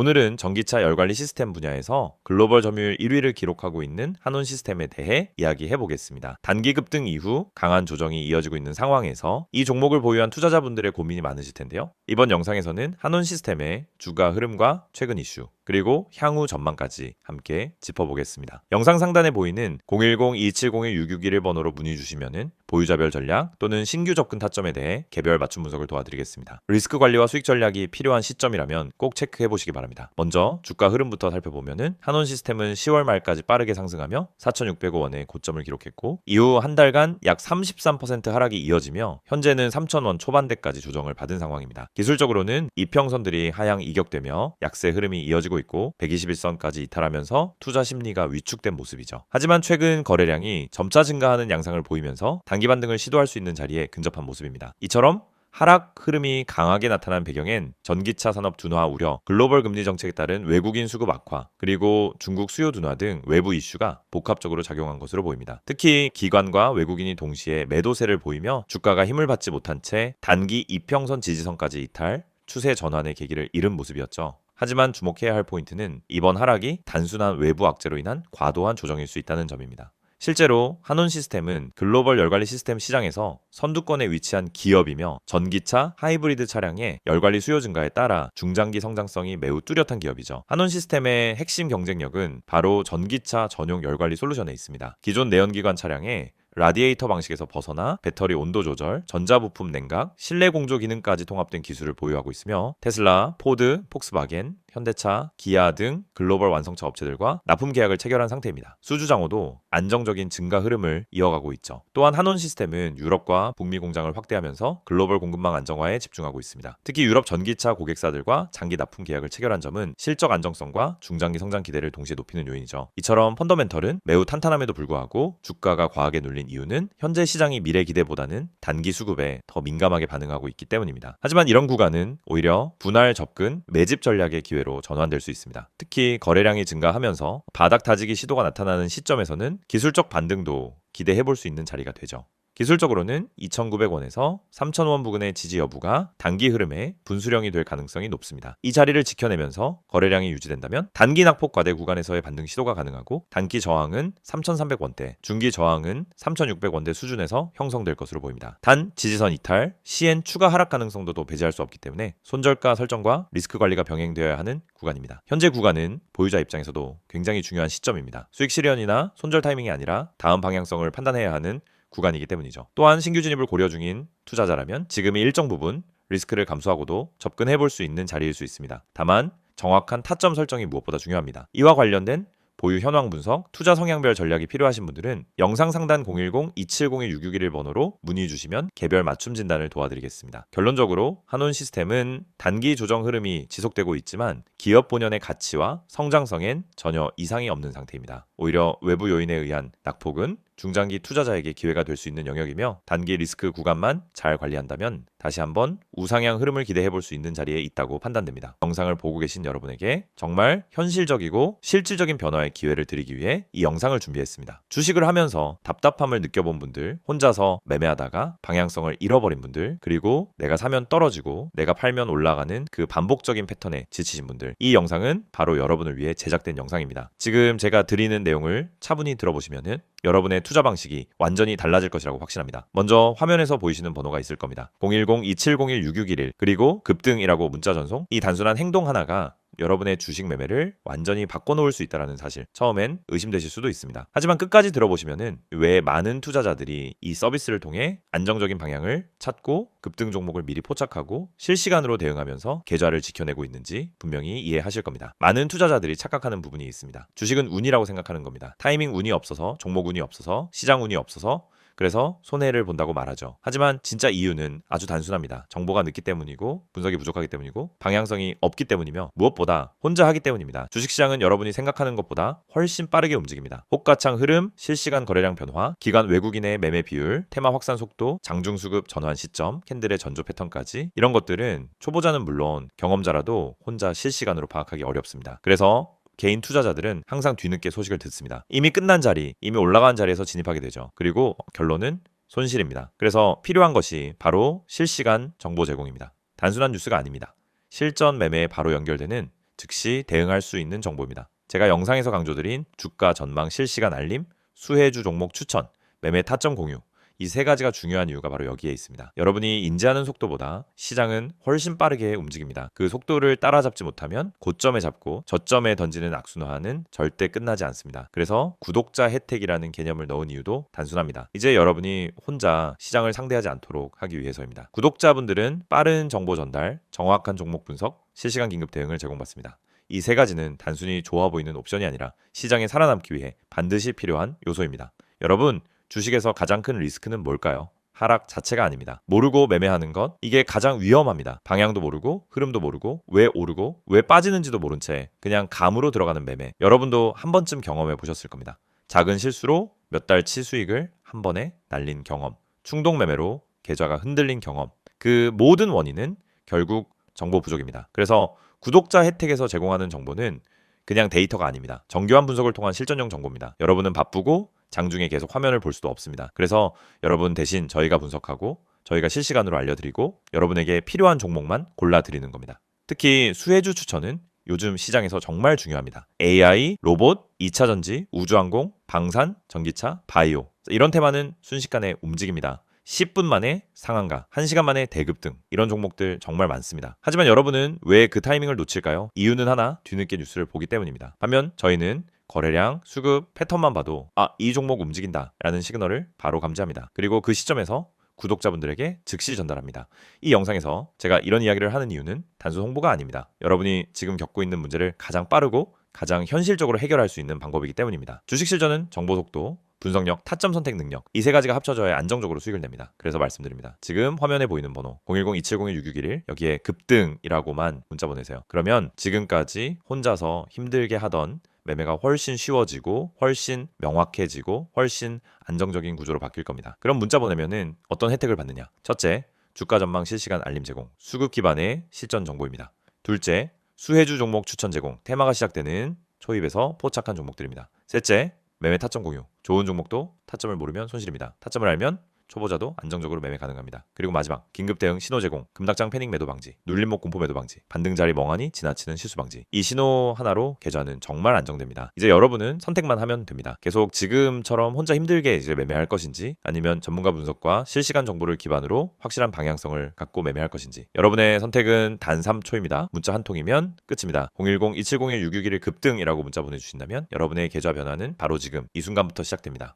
오늘은 전기차 열관리 시스템 분야에서 글로벌 점유율 1위를 기록하고 있는 한온 시스템에 대해 이야기해 보겠습니다. 단기 급등 이후 강한 조정이 이어지고 있는 상황에서 이 종목을 보유한 투자자분들의 고민이 많으실 텐데요. 이번 영상에서는 한온 시스템의 주가 흐름과 최근 이슈, 그리고 향후 전망까지 함께 짚어보겠습니다. 영상 상단에 보이는 010-2701-661 번호로 문의 주시면 보유자별 전략 또는 신규 접근 타점에 대해 개별 맞춤 분석을 도와드리겠습니다. 리스크 관리와 수익 전략이 필요한 시점이라면 꼭 체크해 보시기 바랍니다. 먼저 주가 흐름부터 살펴보면 한온 시스템은 10월 말까지 빠르게 상승하며 4,600원의 고점을 기록했고, 이후 한 달간 약 33% 하락이 이어지며 현재는 3,000원 초반대까지 조정을 받은 상황입니다. 기술적으로는 이평선들이 하향 이격되며 약세 흐름이 이어지고 있고 121선까지 이탈하면서 투자 심리가 위축된 모습이죠. 하지만 최근 거래량이 점차 증가하는 양상을 보이면서 단기 반등을 시도할 수 있는 자리에 근접한 모습입니다. 이처럼 하락 흐름이 강하게 나타난 배경엔 전기차 산업 둔화 우려, 글로벌 금리 정책에 따른 외국인 수급 악화, 그리고 중국 수요 둔화 등 외부 이슈가 복합적으로 작용한 것으로 보입니다. 특히 기관과 외국인이 동시에 매도세를 보이며 주가가 힘을 받지 못한 채 단기 이평선 지지선까지 이탈, 추세 전환의 계기를 잃은 모습이었죠. 하지만 주목해야 할 포인트는 이번 하락이 단순한 외부 악재로 인한 과도한 조정일 수 있다는 점입니다. 실제로 한온 시스템은 글로벌 열관리 시스템 시장에서 선두권에 위치한 기업이며 전기차, 하이브리드 차량의 열관리 수요 증가에 따라 중장기 성장성이 매우 뚜렷한 기업이죠. 한온 시스템의 핵심 경쟁력은 바로 전기차 전용 열관리 솔루션에 있습니다. 기존 내연기관 차량에 라디에이터 방식에서 벗어나 배터리 온도 조절, 전자부품 냉각, 실내 공조 기능까지 통합된 기술을 보유하고 있으며 테슬라, 포드, 폭스바겐, 현대차, 기아 등 글로벌 완성차 업체들과 납품 계약을 체결한 상태입니다. 수주 장호도 안정적인 증가 흐름을 이어가고 있죠. 또한 한온 시스템은 유럽과 북미 공장을 확대하면서 글로벌 공급망 안정화에 집중하고 있습니다. 특히 유럽 전기차 고객사들과 장기 납품 계약을 체결한 점은 실적 안정성과 중장기 성장 기대를 동시에 높이는 요인이죠. 이처럼 펀더멘털은 매우 탄탄함에도 불구하고 주가가 과하게 눌린 이유는 현재 시장이 미래 기대보다는 단기 수급에 더 민감하게 반응하고 있기 때문입니다. 하지만 이런 구간은 오히려 분할 접근, 매집 전략의 기회로 전환될 수 있습니다. 특히 거래량이 증가하면서 바닥 다지기 시도가 나타나는 시점에서는 기술적 반등도 기대해 볼 수 있는 자리가 되죠. 기술적으로는 2,900원에서 3,000원 부근의 지지 여부가 단기 흐름의 분수령이 될 가능성이 높습니다. 이 자리를 지켜내면서 거래량이 유지된다면 단기 낙폭 과대 구간에서의 반등 시도가 가능하고, 단기 저항은 3,300원대, 중기 저항은 3,600원대 수준에서 형성될 것으로 보입니다. 단 지지선 이탈, 시엔 추가 하락 가능성도 배제할 수 없기 때문에 손절가 설정과 리스크 관리가 병행되어야 하는 구간입니다. 현재 구간은 보유자 입장에서도 굉장히 중요한 시점입니다. 수익 실현이나 손절 타이밍이 아니라 다음 방향성을 판단해야 하는 구간이기 때문이죠. 또한 신규 진입을 고려 중인 투자자라면 지금의 일정 부분 리스크를 감수하고도 접근해 볼 수 있는 자리일 수 있습니다. 다만 정확한 타점 설정이 무엇보다 중요합니다. 이와 관련된 보유 현황 분석, 투자 성향별 전략이 필요하신 분들은 영상 상단 010-2701-661 번호로 문의 주시면 개별 맞춤 진단을 도와드리겠습니다. 결론적으로 한온 시스템은 단기 조정 흐름이 지속되고 있지만 기업 본연의 가치와 성장성엔 전혀 이상이 없는 상태입니다. 오히려 외부 요인에 의한 낙폭은 중장기 투자자에게 기회가 될 수 있는 영역이며, 단기 리스크 구간만 잘 관리한다면 다시 한번 우상향 흐름을 기대해 볼 수 있는 자리에 있다고 판단됩니다. 영상을 보고 계신 여러분에게 정말 현실적이고 실질적인 변화의 기회를 드리기 위해 이 영상을 준비했습니다. 주식을 하면서 답답함을 느껴본 분들, 혼자서 매매하다가 방향성을 잃어버린 분들, 그리고 내가 사면 떨어지고 내가 팔면 올라가는 그 반복적인 패턴에 지치신 분들, 이 영상은 바로 여러분을 위해 제작된 영상입니다. 지금 제가 드리는 내용을 차분히 들어보시면은 여러분의 투자 방식이 완전히 달라질 것이라고 확신합니다. 먼저 화면에서 보이시는 번호가 있을 겁니다. 010-2701-6611 그리고 급등이라고 문자 전송. 이 단순한 행동 하나가 여러분의 주식 매매를 완전히 바꿔놓을 수 있다는 사실, 처음엔 의심되실 수도 있습니다. 하지만 끝까지 들어보시면은 왜 많은 투자자들이 이 서비스를 통해 안정적인 방향을 찾고 급등 종목을 미리 포착하고 실시간으로 대응하면서 계좌를 지켜내고 있는지 분명히 이해하실 겁니다. 많은 투자자들이 착각하는 부분이 있습니다. 주식은 운이라고 생각하는 겁니다. 타이밍 운이 없어서, 종목 운이 없어서, 시장 운이 없어서, 그래서 손해를 본다고 말하죠. 하지만 진짜 이유는 아주 단순합니다. 정보가 늦기 때문이고, 분석이 부족하기 때문이고, 방향성이 없기 때문이며, 무엇보다 혼자 하기 때문입니다. 주식시장은 여러분이 생각하는 것보다 훨씬 빠르게 움직입니다. 호가창 흐름, 실시간 거래량 변화, 기관 외국인의 매매 비율, 테마 확산 속도, 장중 수급 전환 시점, 캔들의 전조 패턴까지, 이런 것들은 초보자는 물론 경험자라도 혼자 실시간으로 파악하기 어렵습니다. 그래서 개인 투자자들은 항상 뒤늦게 소식을 듣습니다. 이미 끝난 자리, 이미 올라간 자리에서 진입하게 되죠. 그리고 결론은 손실입니다. 그래서 필요한 것이 바로 실시간 정보 제공입니다. 단순한 뉴스가 아닙니다. 실전 매매에 바로 연결되는 즉시 대응할 수 있는 정보입니다. 제가 영상에서 강조드린 주가 전망 실시간 알림, 수혜주 종목 추천, 매매 타점 공유, 이 세 가지가 중요한 이유가 바로 여기에 있습니다. 여러분이 인지하는 속도보다 시장은 훨씬 빠르게 움직입니다. 그 속도를 따라잡지 못하면 고점에 잡고 저점에 던지는 악순환은 절대 끝나지 않습니다. 그래서 구독자 혜택이라는 개념을 넣은 이유도 단순합니다. 이제 여러분이 혼자 시장을 상대하지 않도록 하기 위해서입니다. 구독자분들은 빠른 정보 전달, 정확한 종목 분석, 실시간 긴급 대응을 제공받습니다. 이 세 가지는 단순히 좋아 보이는 옵션이 아니라 시장에 살아남기 위해 반드시 필요한 요소입니다. 여러분, 주식에서 가장 큰 리스크는 뭘까요? 하락 자체가 아닙니다. 모르고 매매하는 것, 이게 가장 위험합니다. 방향도 모르고 흐름도 모르고 왜 오르고 왜 빠지는지도 모른 채 그냥 감으로 들어가는 매매. 여러분도 한 번쯤 경험해 보셨을 겁니다. 작은 실수로 몇 달치 수익을 한 번에 날린 경험, 충동 매매로 계좌가 흔들린 경험. 그 모든 원인은 결국 정보 부족입니다. 그래서 구독자 혜택에서 제공하는 정보는 그냥 데이터가 아닙니다. 정교한 분석을 통한 실전용 정보입니다. 여러분은 바쁘고 장중에 계속 화면을 볼 수도 없습니다. 그래서 여러분 대신 저희가 분석하고 저희가 실시간으로 알려드리고 여러분에게 필요한 종목만 골라드리는 겁니다. 특히 수혜주 추천은 요즘 시장에서 정말 중요합니다. AI, 로봇, 2차 전지, 우주항공, 방산, 전기차, 바이오 이런 테마는 순식간에 움직입니다. 10분 만에 상한가, 1시간 만에 대급 등 이런 종목들 정말 많습니다. 하지만 여러분은 왜 그 타이밍을 놓칠까요? 이유는 하나, 뒤늦게 뉴스를 보기 때문입니다. 반면 저희는 거래량, 수급, 패턴만 봐도 이 종목 움직인다 라는 시그널을 바로 감지합니다. 그리고 그 시점에서 구독자분들에게 즉시 전달합니다. 이 영상에서 제가 이런 이야기를 하는 이유는 단순 홍보가 아닙니다. 여러분이 지금 겪고 있는 문제를 가장 빠르고 가장 현실적으로 해결할 수 있는 방법이기 때문입니다. 주식 실전은 정보 속도, 분석력, 타점 선택 능력 이 세 가지가 합쳐져야 안정적으로 수익을 냅니다. 그래서 말씀드립니다. 지금 화면에 보이는 번호 010-2701-6611 여기에 급등이라고만 문자 보내세요. 그러면 지금까지 혼자서 힘들게 하던 매매가 훨씬 쉬워지고 훨씬 명확해지고 훨씬 안정적인 구조로 바뀔 겁니다. 그럼 문자 보내면은 어떤 혜택을 받느냐? 첫째, 주가 전망 실시간 알림 제공, 수급 기반의 실전 정보입니다. 둘째, 수혜주 종목 추천 제공, 테마가 시작되는 초입에서 포착한 종목들입니다. 셋째, 매매 타점 공유, 좋은 종목도 타점을 모르면 손실입니다. 타점을 알면 초보자도 안정적으로 매매 가능합니다. 그리고 마지막, 긴급 대응 신호 제공, 금닥장 패닉 매도 방지, 눌림목 공포 매도 방지, 반등 자리 멍하니 지나치는 실수 방지. 이 신호 하나로 계좌는 정말 안정됩니다. 이제 여러분은 선택만 하면 됩니다. 계속 지금처럼 혼자 힘들게 이제 매매할 것인지 아니면 전문가 분석과 실시간 정보를 기반으로 확실한 방향성을 갖고 매매할 것인지. 여러분의 선택은 단 3초입니다. 문자 한 통이면 끝입니다. 010-2701-6611 급등이라고 문자 보내주신다면 여러분의 계좌 변화는 바로 지금 이 순간부터 시작됩니다.